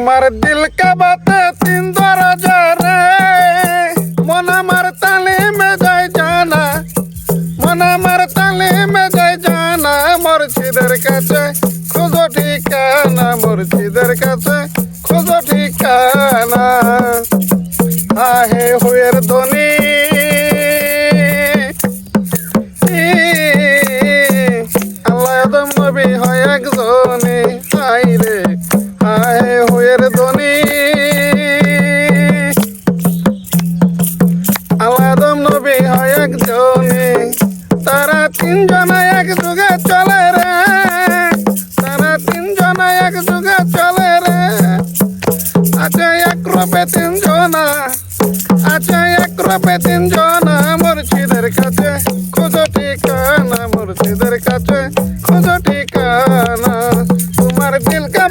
তোমার দিল কা বাতে তিন দরজা রে, মন আমার তালে মে যায় জানা, মন আমার তালে মে যায় জানা। মুর্শিদের কাছে খোঁজো ঠিকানা, মুর্শিদের কাছে খোঁজো ঠিকানা। আহে হুয়ের ধ্বনি আল্লাহ আদম নবী হয় একজনে, আই রে আহে হুয়ের ধ্বনি আল্লাহ আদম নবী হয় একজনে। তারা তিনজনে এক যুগে চলে রে, তারা তিনজনে এক যুগে চলে রে। আছে এক রূপে তিনজনা, আছে এক রূপে তিনজনা। মুর্শিদের কাছে খোঁজো ঠিকানা, মুর্শিদের কাছে খোঁজো ঠিকানা। তোমার দিল কা